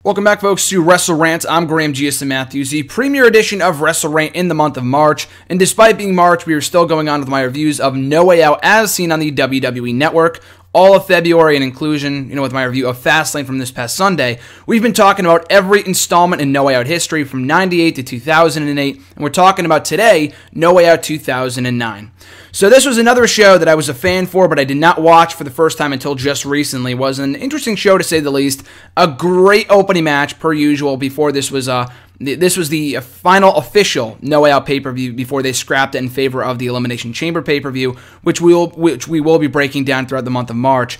Welcome back, folks, to WrestleRant. I'm Graham G.S. Matthews, the premier edition of WrestleRant in the month of March. And despite being March, we are still going on with my reviews of No Way Out as seen on the WWE Network. All of February in inclusion, with my review of Fastlane from this past Sunday. We've been talking about every installment in No Way Out history from 98 to 2008, and we're talking about today, No Way Out 2009. So this was another show that I was a fan for, but I did not watch for the first time until just recently. It was an interesting show, to say the least. A great opening match, per usual, before this was the final official No Way Out pay-per-view before they scrapped it in favor of the Elimination Chamber pay-per-view, which we will be breaking down throughout the month of March.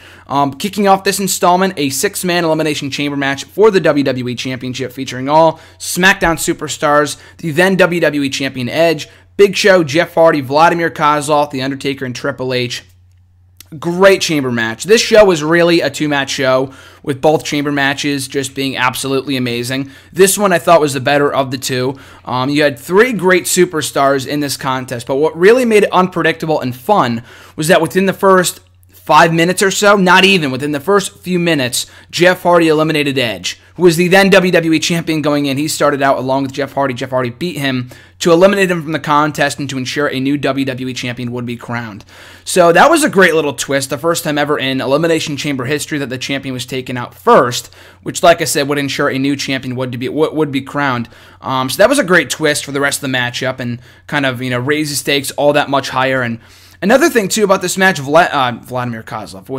Kicking off this installment, a 6-man Elimination Chamber match for the WWE Championship featuring all SmackDown superstars, the then WWE Champion Edge, Big Show, Jeff Hardy, Vladimir Kozlov, The Undertaker, and Triple H. Great chamber match. This show was really a 2-match show, with both chamber matches just being absolutely amazing. This one I thought was the better of the two. You had 3 great superstars in this contest, but what really made it unpredictable and fun was that within the first 5 minutes or so, not even, within the first few minutes, Jeff Hardy eliminated Edge, who was the then WWE Champion going in. He started out along with Jeff Hardy. Jeff Hardy beat him to eliminate him from the contest and to ensure a new WWE Champion would be crowned. So that was a great little twist, the first time ever in Elimination Chamber history that the champion was taken out first, which, like I said, would ensure a new champion would be crowned. So that was a great twist for the rest of the matchup and kind of, raise the stakes all that much higher. And another thing, too, about this match, Vladimir Kozlov, who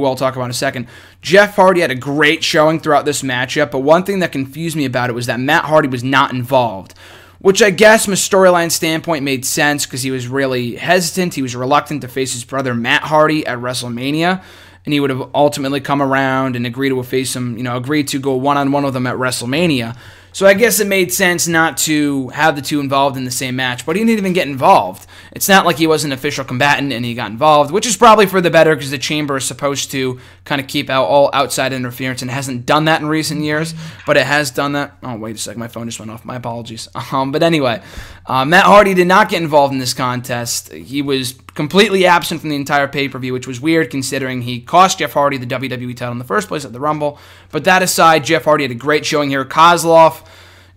I'll talk about in a second. Jeff Hardy had a great showing throughout this matchup, but one thing that confused me about it was that Matt Hardy was not involved, which I guess from a storyline standpoint made sense because he was really hesitant. He was reluctant to face his brother Matt Hardy at WrestleMania, and he would have ultimately come around and agreed to face him, agreed to go one-on-one with him at WrestleMania. So I guess it made sense not to have the two involved in the same match, but he didn't even get involved. It's not like he was an official combatant and he got involved, which is probably for the better because the Chamber is supposed to kind of keep out all outside interference, and it hasn't done that in recent years, but it has done that. Oh, wait a second, my phone just went off. My apologies. But anyway, Matt Hardy did not get involved in this contest. He was completely absent from the entire pay-per-view, which was weird considering he cost Jeff Hardy the WWE title in the first place at the Rumble. But that aside, Jeff Hardy had a great showing here. Kozlov,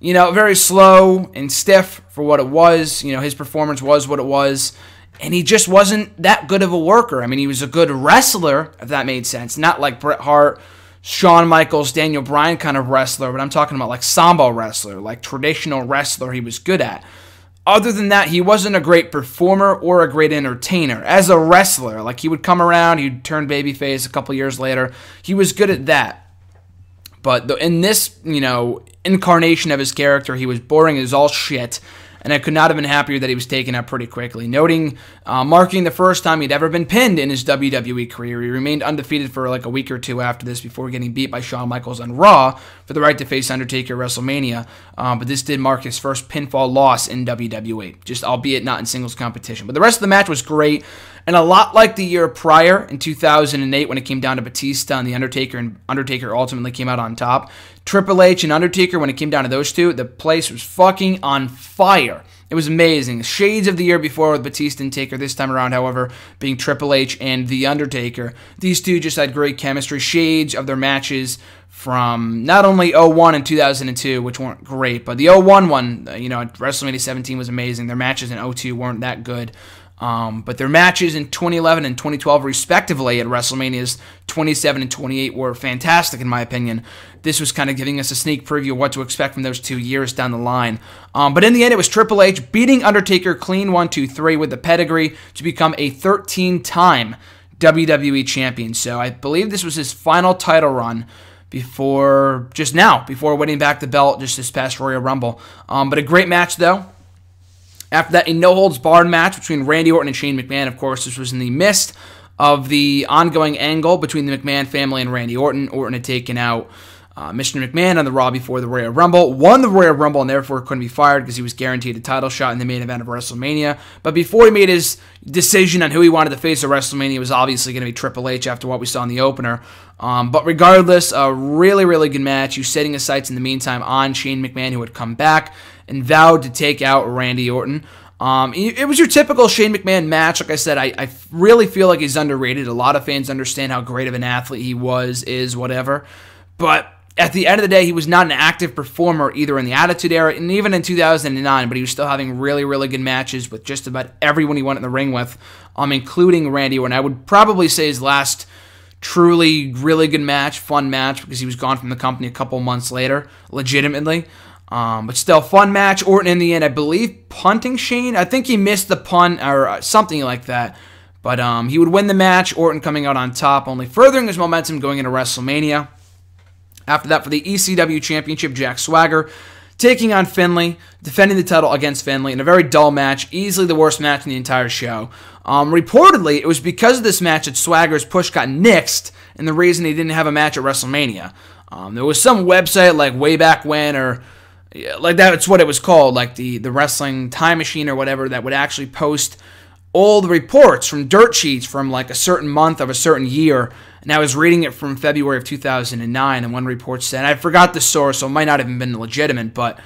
very slow and stiff for what it was. His performance was what it was, and he just wasn't that good of a worker. I mean, he was a good wrestler, if that made sense. Not like Bret Hart, Shawn Michaels, Daniel Bryan kind of wrestler, but I'm talking about like Sambo wrestler, like traditional wrestler he was good at. Other than that, he wasn't a great performer or a great entertainer. As a wrestler, like he would come around, he'd turn babyface a couple years later. He was good at that. But in this, incarnation of his character, he was boring as all shit, and I could not have been happier that he was taken out pretty quickly. Marking the first time he'd ever been pinned in his WWE career. He remained undefeated for like a week or two after this before getting beat by Shawn Michaels on Raw for the right to face Undertaker at WrestleMania. But this did mark his first pinfall loss in WWE, just albeit not in singles competition. But the rest of the match was great, and a lot like the year prior in 2008 when it came down to Batista and The Undertaker, and Undertaker ultimately came out on top. Triple H and Undertaker, when it came down to those two, the place was fucking on fire. It was amazing. Shades of the year before with Batista and Taker. This time around, however, being Triple H and The Undertaker. These two just had great chemistry. Shades of their matches from not only 01 and 2002, which weren't great, but the 01 one, at WrestleMania 17 was amazing. Their matches in 02 weren't that good. But their matches in 2011 and 2012, respectively, at WrestleManias 27 and 28 were fantastic, in my opinion. This was kind of giving us a sneak preview of what to expect from those 2 years down the line. But in the end, it was Triple H beating Undertaker clean 1-2-3 with the pedigree to become a 13-time WWE Champion. So I believe this was his final title run before winning back the belt just this past Royal Rumble. But a great match, though. After that, a no-holds-barred match between Randy Orton and Shane McMahon. Of course, this was in the midst of the ongoing angle between the McMahon family and Randy Orton. Orton had taken out Mr. McMahon on the Raw before the Royal Rumble, won the Royal Rumble, and therefore couldn't be fired because he was guaranteed a title shot in the main event of WrestleMania. But before he made his decision on who he wanted to face at WrestleMania, it was obviously going to be Triple H after what we saw in the opener. But regardless, a really, really good match. He was setting his sights in the meantime on Shane McMahon, who would come back and vowed to take out Randy Orton. It was your typical Shane McMahon match. Like I said, I really feel like he's underrated. A lot of fans understand how great of an athlete he is, whatever. But at the end of the day, he was not an active performer either in the Attitude Era and even in 2009, but he was still having really, really good matches with just about everyone he went in the ring with, including Randy Orton. I would probably say his last truly really good match, fun match, because he was gone from the company a couple months later, legitimately. But still, fun match. Orton in the end, I believe, punting Shane. I think he missed the punt or something like that. But he would win the match, Orton coming out on top, only furthering his momentum going into WrestleMania. After that, for the ECW Championship, Jack Swagger taking on Finlay, defending the title against Finlay in a very dull match, easily the worst match in the entire show. Reportedly, it was because of this match that Swagger's push got nixed, and the reason he didn't have a match at WrestleMania. There was some website, like way back when, or like that's what it was called, like the Wrestling Time Machine or whatever, that would actually post all the reports from dirt sheets from like a certain month of a certain year. And I was reading it from February of 2009, and one report said, I forgot the source, so it might not have been legitimate, but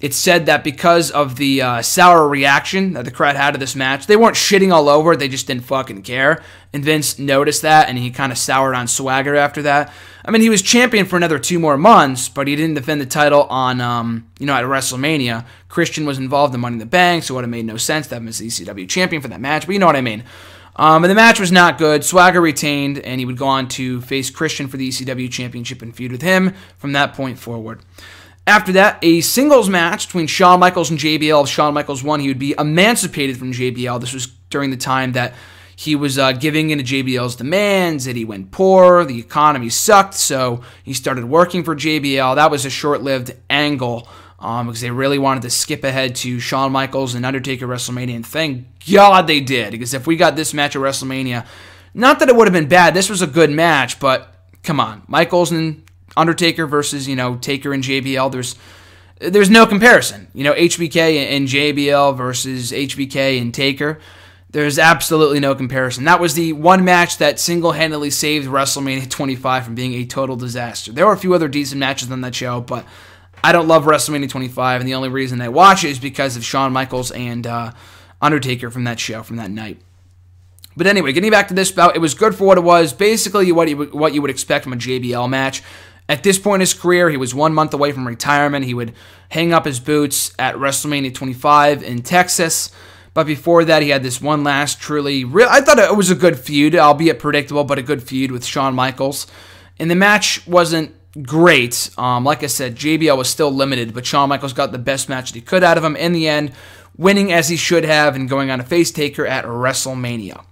it said that because of the sour reaction that the crowd had to this match, they weren't shitting all over it, they just didn't fucking care. And Vince noticed that, and he kind of soured on Swagger after that. I mean, he was champion for another 2 more months, but he didn't defend the title on, at WrestleMania. Christian was involved in Money in the Bank, so it would have made no sense to have him as the ECW champion for that match, but you know what I mean. And the match was not good. Swagger retained, and he would go on to face Christian for the ECW Championship and feud with him from that point forward. After that, a singles match between Shawn Michaels and JBL. If Shawn Michaels won, he would be emancipated from JBL. This was during the time that he was giving in to JBL's demands, that he went poor, the economy sucked, so he started working for JBL. That was a short-lived angle, because they really wanted to skip ahead to Shawn Michaels and Undertaker WrestleMania, and thank God they did, because if we got this match at WrestleMania, not that it would have been bad, this was a good match, but come on, Michaels and Undertaker versus, Taker and JBL, there's no comparison. HBK and JBL versus HBK and Taker, there's absolutely no comparison. That was the one match that single-handedly saved WrestleMania 25 from being a total disaster. There were a few other decent matches on that show, but I don't love WrestleMania 25, and the only reason I watch it is because of Shawn Michaels and Undertaker from that show, from that night. But anyway, getting back to this bout, it was good for what it was. Basically, what you would expect from a JBL match. At this point in his career, he was 1 month away from retirement. He would hang up his boots at WrestleMania 25 in Texas. But before that, he had this one last I thought it was a good feud, albeit predictable, but a good feud with Shawn Michaels. And the match wasn't great. Like I said, JBL was still limited, but Shawn Michaels got the best match that he could out of him in the end, winning as he should have and going on to face Taker at WrestleMania.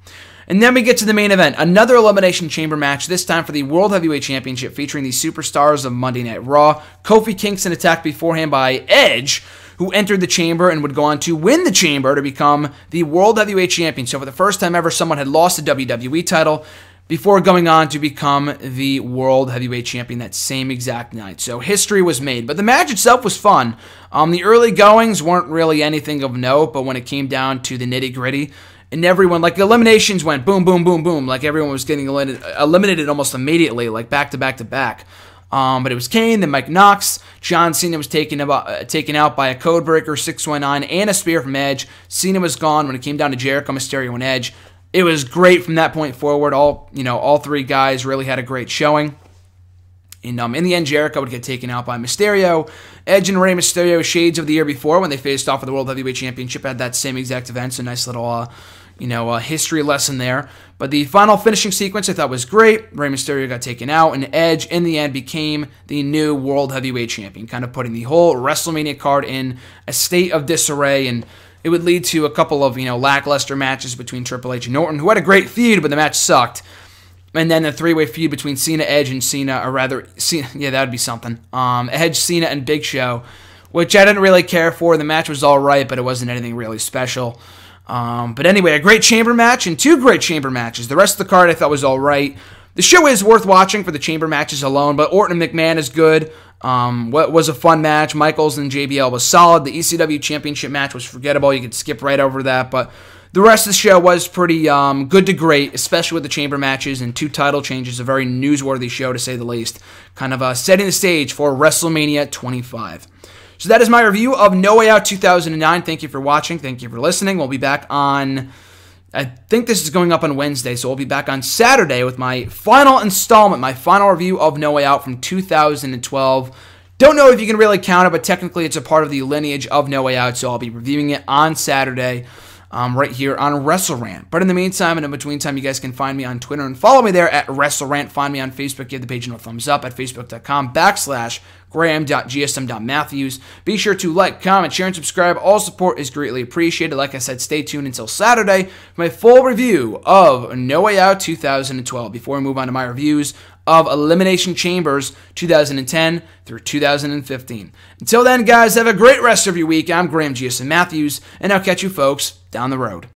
And then we get to the main event, another Elimination Chamber match, this time for the World Heavyweight Championship, featuring the superstars of Monday Night Raw. Kofi Kingston attacked beforehand by Edge, who entered the chamber and would go on to win the chamber to become the World Heavyweight Champion. So for the first time ever, someone had lost the WWE title before going on to become the World Heavyweight Champion that same exact night. So history was made. But the match itself was fun. The early goings weren't really anything of note, but when it came down to the nitty-gritty, and everyone, like, eliminations went boom, boom, boom, boom, like everyone was getting eliminated almost immediately, like back to back to back. But it was Kane, then Mike Knox. John Cena was taken out by a Codebreaker, 619, and a spear from Edge. Cena was gone when it came down to Jericho, Mysterio, and Edge. It was great from that point forward. All 3 guys really had a great showing. And in the end, Jericho would get taken out by Mysterio. Edge and Rey Mysterio, shades of the year before when they faced off for the World Heavyweight Championship, had that same exact event. So nice little, history lesson there. But the final finishing sequence I thought was great. Rey Mysterio got taken out, and Edge, in the end, became the new World Heavyweight Champion, kind of putting the whole WrestleMania card in a state of disarray, and it would lead to a couple of, lackluster matches between Triple H and Orton, who had a great feud, but the match sucked. And then a 3-way feud between Cena, Edge, and Cena, or rather, that would be something. Edge, Cena, and Big Show, which I didn't really care for. The match was all right, but it wasn't anything really special. But anyway, a great chamber match and 2 great chamber matches. The rest of the card I thought was all right. The show is worth watching for the chamber matches alone, but Orton and McMahon is good. What was a fun match. Michaels and JBL was solid. The ECW Championship match was forgettable. You could skip right over that, but the rest of the show was pretty good to great, especially with the chamber matches and 2 title changes. A very newsworthy show, to say the least. Kind of setting the stage for WrestleMania 25. So that is my review of No Way Out 2009. Thank you for watching. Thank you for listening. We'll be back on I think this is going up on Wednesday, so I'll be back on Saturday with my final installment, my final review of No Way Out from 2012. Don't know if you can really count it, but technically it's a part of the lineage of No Way Out, so I'll be reviewing it on Saturday right here on WrestleRant. But in the meantime and in between time, you guys can find me on Twitter and follow me there at WrestleRant. Find me on Facebook. Give the page a thumbs up at facebook.com/graham.gsm.matthews. Be sure to like, comment, share, and subscribe. All support is greatly appreciated. Like I said, stay tuned until Saturday for my full review of No Way Out 2012 before we move on to my reviews of Elimination Chambers 2010 through 2015. Until then, guys, have a great rest of your week. I'm Graham GSM Matthews, and I'll catch you folks down the road.